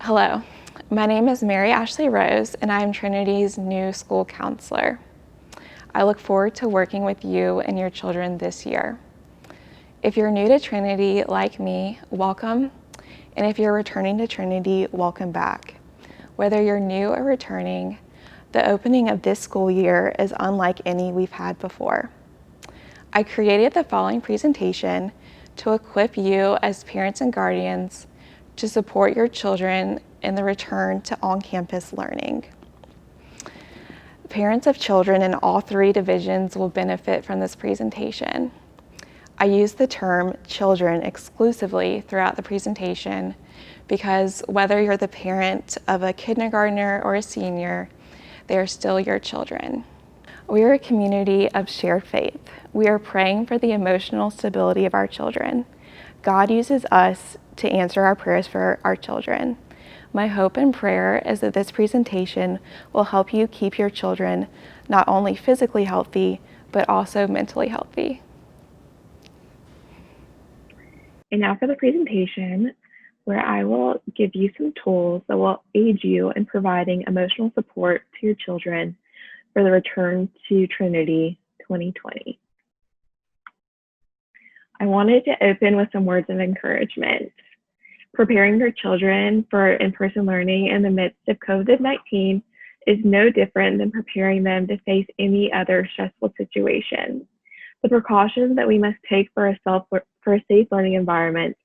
Hello, my name is Mary Ashley Rose, and I am Trinity's new school counselor. I look forward to working with you and your children this year. If you're new to Trinity, like me, welcome, and if you're returning to Trinity, welcome back. Whether you're new or returning, the opening of this school year is unlike any we've had before. I created the following presentation to equip you as parents and guardians to support your children in the return to on-campus learning. Parents of children in all three divisions will benefit from this presentation. I use the term children exclusively throughout the presentation because whether you're the parent of a kindergartner or a senior, they are still your children. We are a community of shared faith. We are praying for the emotional stability of our children. God uses us to answer our prayers for our children. My hope and prayer is that this presentation will help you keep your children not only physically healthy, but also mentally healthy. And now for the presentation, where I will give you some tools that will aid you in providing emotional support to your children for the return to Trinity 2020. I wanted to open with some words of encouragement. Preparing your children for in-person learning in the midst of COVID-19 is no different than preparing them to face any other stressful situation. The precautions that we must take for a safe learning environment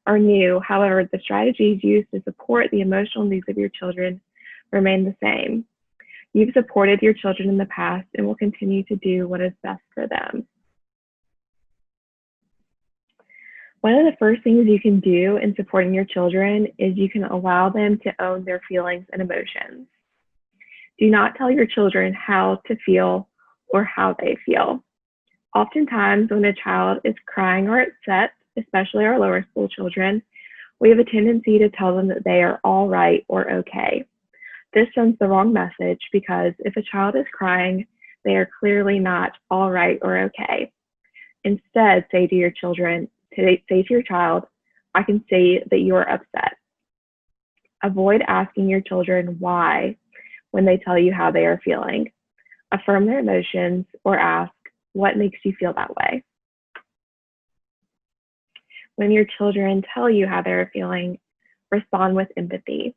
are new. However, the strategies used to support the emotional needs of your children remain the same. You've supported your children in the past and will continue to do what is best for them. One of the first things you can do in supporting your children is you can allow them to own their feelings and emotions. Do not tell your children how to feel or how they feel. Oftentimes, when a child is crying or upset, especially our lower school children, we have a tendency to tell them that they are all right or okay. This sends the wrong message because if a child is crying, they are clearly not all right or okay. Instead, say to your child, I can see that you are upset. Avoid asking your children why when they tell you how they are feeling. Affirm their emotions or ask, what makes you feel that way? When your children tell you how they're feeling, respond with empathy.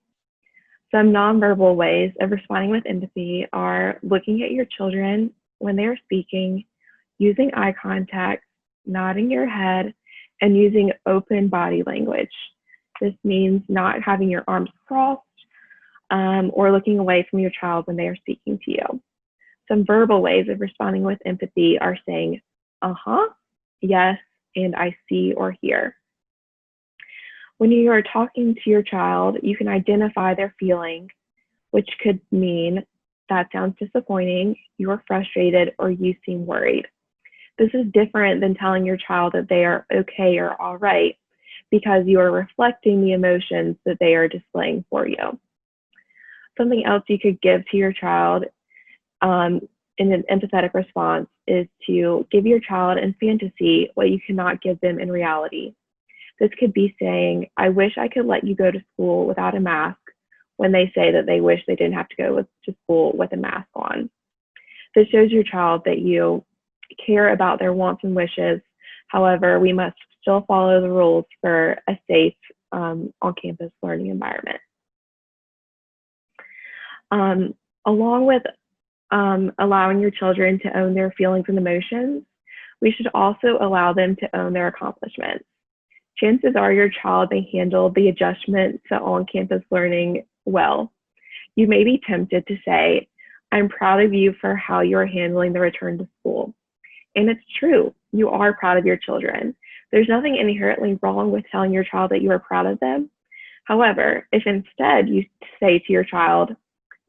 Some nonverbal ways of responding with empathy are looking at your children when they are speaking, using eye contact, nodding your head, and using open body language. This means not having your arms crossed or looking away from your child when they are speaking to you. Some verbal ways of responding with empathy are saying, uh-huh, yes, and I see or hear. When you are talking to your child, you can identify their feeling, which could mean that sounds disappointing, you are frustrated, or you seem worried. This is different than telling your child that they are okay or all right, because you are reflecting the emotions that they are displaying for you. Something else you could give to your child in an empathetic response is to give your child in fantasy what you cannot give them in reality. This could be saying, I wish I could let you go to school without a mask, when they say that they wish they didn't have to go to school with a mask on. This shows your child that you care about their wants and wishes. However, we must still follow the rules for a safe on-campus learning environment. Along with allowing your children to own their feelings and emotions, we should also allow them to own their accomplishments. Chances are your child may handle the adjustment to on-campus learning well. You may be tempted to say, I'm proud of you for how you're handling the return to school. And it's true, you are proud of your children. There's nothing inherently wrong with telling your child that you are proud of them. However, if instead you say to your child,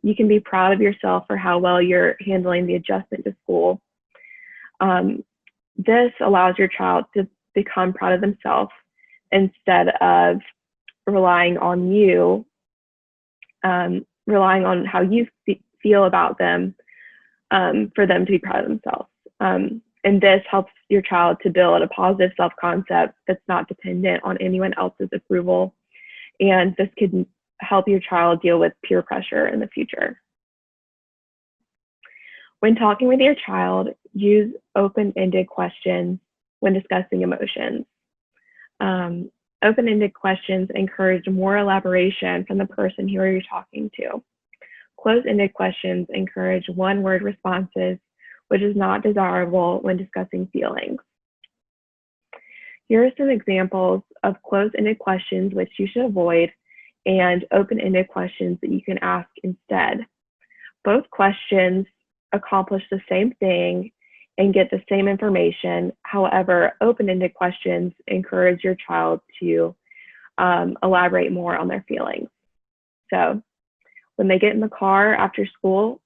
you can be proud of yourself for how well you're handling the adjustment to school, this allows your child to become proud of themselves instead of relying on you, relying on how you feel about them for them to be proud of themselves. And this helps your child to build a positive self-concept that's not dependent on anyone else's approval. And this could help your child deal with peer pressure in the future. When talking with your child, use open-ended questions when discussing emotions. Open-ended questions encourage more elaboration from the person who you're talking to. Closed-ended questions encourage one-word responses, which is not desirable when discussing feelings. Here are some examples of closed-ended questions which you should avoid and open-ended questions that you can ask instead. Both questions accomplish the same thing and get the same information. However, open-ended questions encourage your child to elaborate more on their feelings. So when they get in the car after school,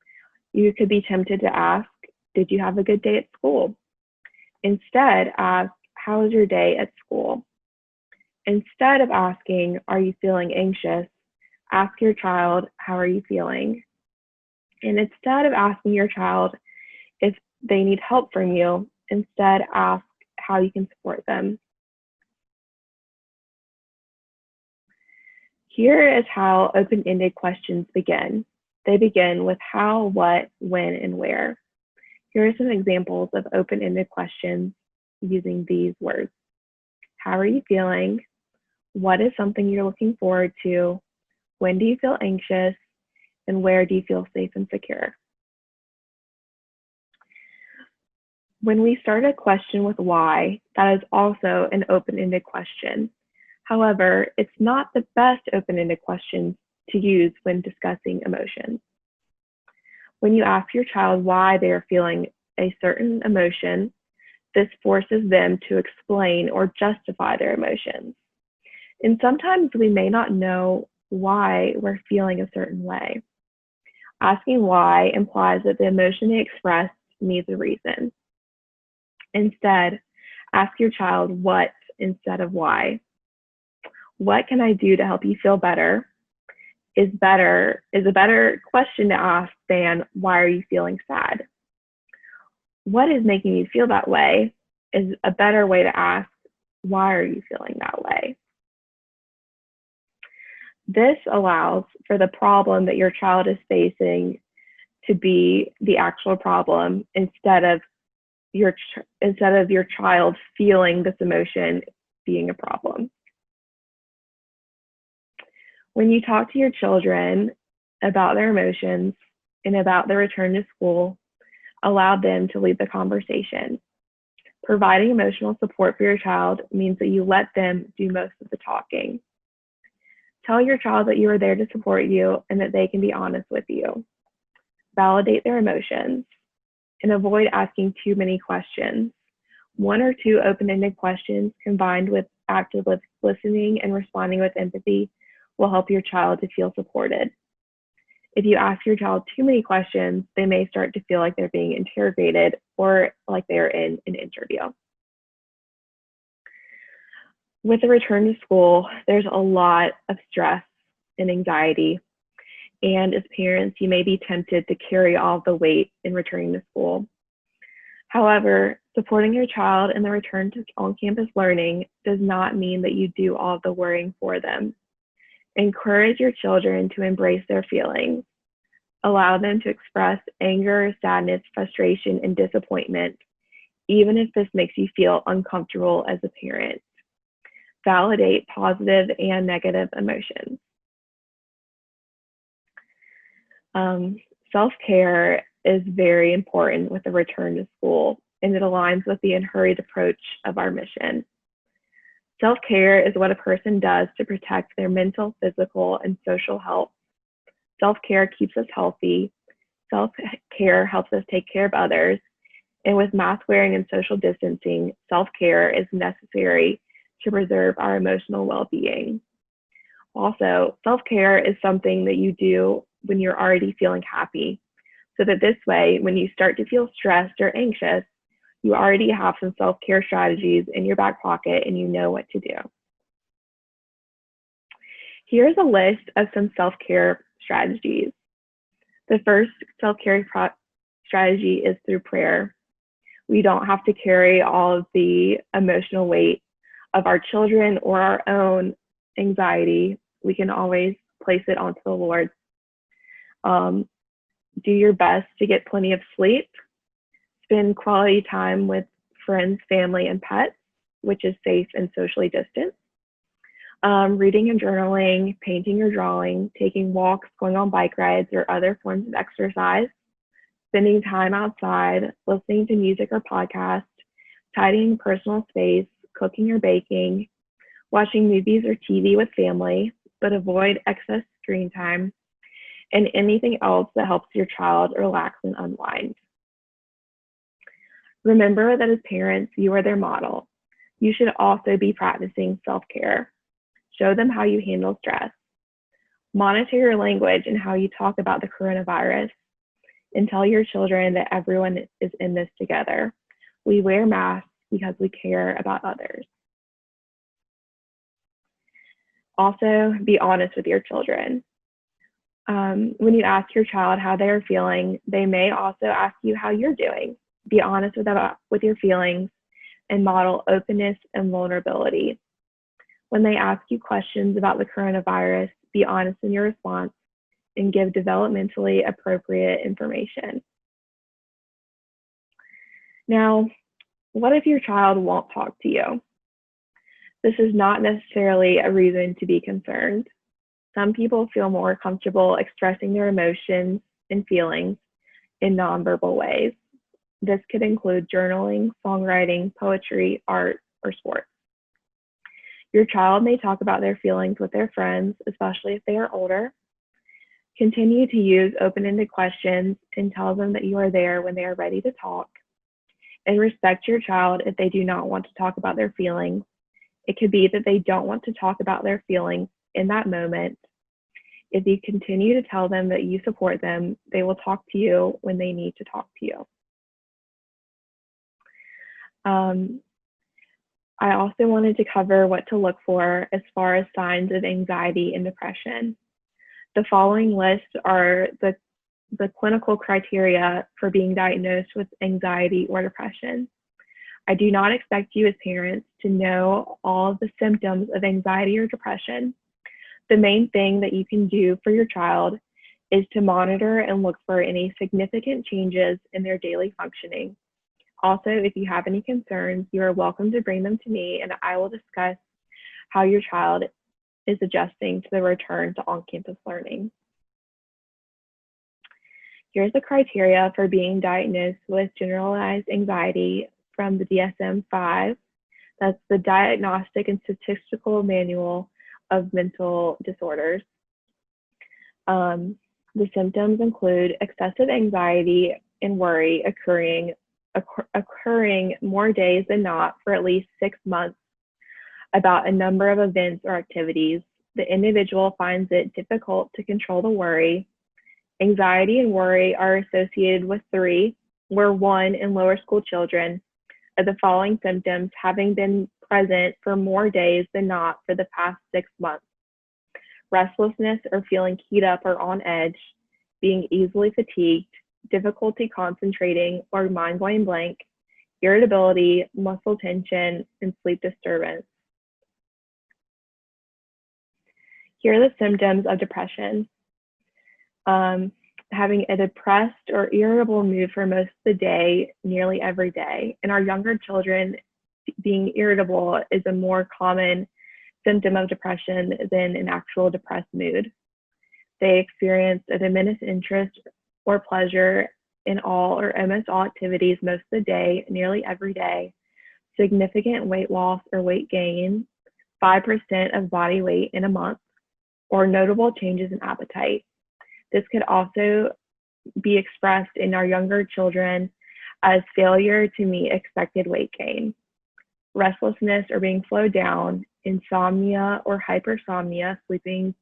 you could be tempted to ask, "Did you have a good day at school?" Instead, ask, "How was your day at school?" Instead of asking, "Are you feeling anxious?" ask your child, "How are you feeling?" And instead of asking your child if they need help from you, instead ask how you can support them. Here is how open-ended questions begin. They begin with how, what, when, and where. Here are some examples of open-ended questions using these words. How are you feeling? What is something you're looking forward to? When do you feel anxious? And where do you feel safe and secure? When we start a question with why, that is also an open-ended question. However, it's not the best open-ended question to use when discussing emotions. When you ask your child why they are feeling a certain emotion, this forces them to explain or justify their emotions. And sometimes we may not know why we're feeling a certain way. Asking why implies that the emotion they express needs a reason. Instead, ask your child what instead of why. What can I do to help you feel better? Is a better question to ask than why are you feeling sad? What is making you feel that way is a better way to ask why are you feeling that way? This allows for the problem that your child is facing to be the actual problem instead of your child feeling this emotion being a problem. When you talk to your children about their emotions and about their return to school, allow them to lead the conversation. Providing emotional support for your child means that you let them do most of the talking. Tell your child that you are there to support you and that they can be honest with you. Validate their emotions and avoid asking too many questions. One or two open-ended questions combined with active listening and responding with empathy will help your child to feel supported. If you ask your child too many questions, they may start to feel like they're being interrogated or like they're in an interview. With the return to school, there's a lot of stress and anxiety. And as parents, you may be tempted to carry all the weight in returning to school. However, supporting your child in the return to on-campus learning does not mean that you do all the worrying for them. Encourage your children to embrace their feelings. Allow them to express anger, sadness, frustration, and disappointment, even if this makes you feel uncomfortable as a parent. Validate positive and negative emotions. Self-care is very important with the return to school, and it aligns with the unhurried approach of our mission. Self-care is what a person does to protect their mental, physical, and social health. Self-care keeps us healthy. Self-care helps us take care of others. And with mask wearing and social distancing, self-care is necessary to preserve our emotional well-being. Also, self-care is something that you do when you're already feeling happy, so that this way, when you start to feel stressed or anxious, you already have some self-care strategies in your back pocket and you know what to do. Here's a list of some self-care strategies. The first self-care strategy is through prayer. We don't have to carry all of the emotional weight of our children or our own anxiety. We can always place it onto the Lord. Do your best to get plenty of sleep. Spend quality time with friends, family, and pets, which is safe and socially distanced. Reading and journaling, painting or drawing, taking walks, going on bike rides, or other forms of exercise, spending time outside, listening to music or podcasts, tidying personal space, cooking or baking, watching movies or TV with family, but avoid excess screen time, and anything else that helps your child relax and unwind. Remember that as parents, you are their model. You should also be practicing self-care. Show them how you handle stress. Monitor your language and how you talk about the coronavirus, and tell your children that everyone is in this together. We wear masks because we care about others. Also, be honest with your children. When you ask your child how they are feeling, they may also ask you how you're doing. Be honest with your feelings and model openness and vulnerability. When they ask you questions about the coronavirus, be honest in your response and give developmentally appropriate information. Now, what if your child won't talk to you? This is not necessarily a reason to be concerned. Some people feel more comfortable expressing their emotions and feelings in nonverbal ways. This could include journaling, songwriting, poetry, art, or sports. Your child may talk about their feelings with their friends, especially if they are older. Continue to use open-ended questions and tell them that you are there when they are ready to talk. And respect your child if they do not want to talk about their feelings. It could be that they don't want to talk about their feelings in that moment. If you continue to tell them that you support them, they will talk to you when they need to talk to you. I also wanted to cover what to look for as far as signs of anxiety and depression. The following list are the clinical criteria for being diagnosed with anxiety or depression. I do not expect you as parents to know all of the symptoms of anxiety or depression. The main thing that you can do for your child is to monitor and look for any significant changes in their daily functioning. Also, if you have any concerns, you are welcome to bring them to me and I will discuss how your child is adjusting to the return to on-campus learning. Here's the criteria for being diagnosed with generalized anxiety from the DSM-5. That's the Diagnostic and Statistical Manual of Mental Disorders. The symptoms include excessive anxiety and worry occurring more days than not for at least 6 months about a number of events or activities. The individual finds it difficult to control the worry. Anxiety and worry are associated with 3, where 1 in lower school children of the following symptoms having been present for more days than not for the past 6 months: restlessness or feeling keyed up or on edge, being easily fatigued, difficulty concentrating or mind going blank, irritability, muscle tension, and sleep disturbance. Here are the symptoms of depression. Having a depressed or irritable mood for most of the day, nearly every day. In our younger children, being irritable is a more common symptom of depression than an actual depressed mood. They experience a diminished interest or pleasure in all or almost all activities most of the day, nearly every day. Significant weight loss or weight gain, 5% of body weight in a month, or notable changes in appetite. This could also be expressed in our younger children as failure to meet expected weight gain, restlessness or being slowed down, insomnia or hypersomnia, sleeping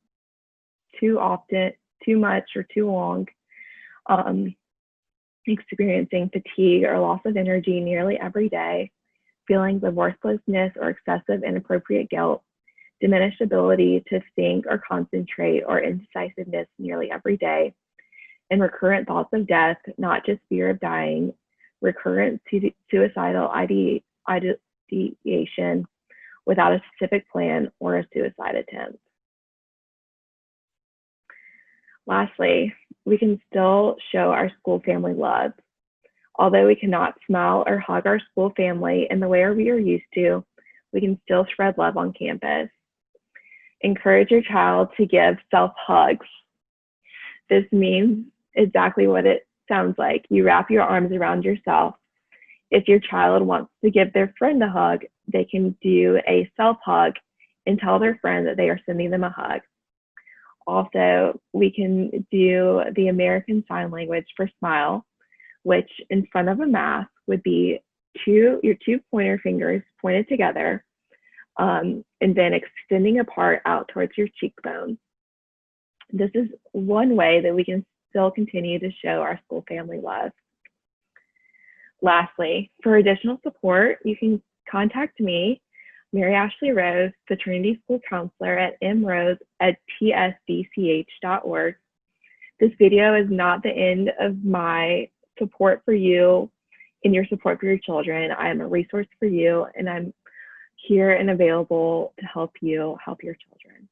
too often, too much, or too long, experiencing fatigue or loss of energy nearly every day, feelings of worthlessness or excessive inappropriate guilt, diminished ability to think or concentrate, or indecisiveness nearly every day, and recurrent thoughts of death, not just fear of dying, recurrent suicidal ideation without a specific plan or a suicide attempt. Lastly, we can still show our school family love. Although we cannot smile or hug our school family in the way we are used to, we can still spread love on campus. Encourage your child to give self hugs. This means exactly what it sounds like. You wrap your arms around yourself. If your child wants to give their friend a hug, they can do a self hug and tell their friend that they are sending them a hug. Also, we can do the American Sign Language for smile, which in front of a mask would be your two pointer fingers pointed together, and then extending apart out towards your cheekbone. This is one way that we can still continue to show our school family love. Lastly, for additional support, you can contact me, Mary Ashley Rose, the Trinity School Counselor at mrose@tsdch.org. This video is not the end of my support for you and your support for your children. I am a resource for you, and I'm here and available to help you help your children.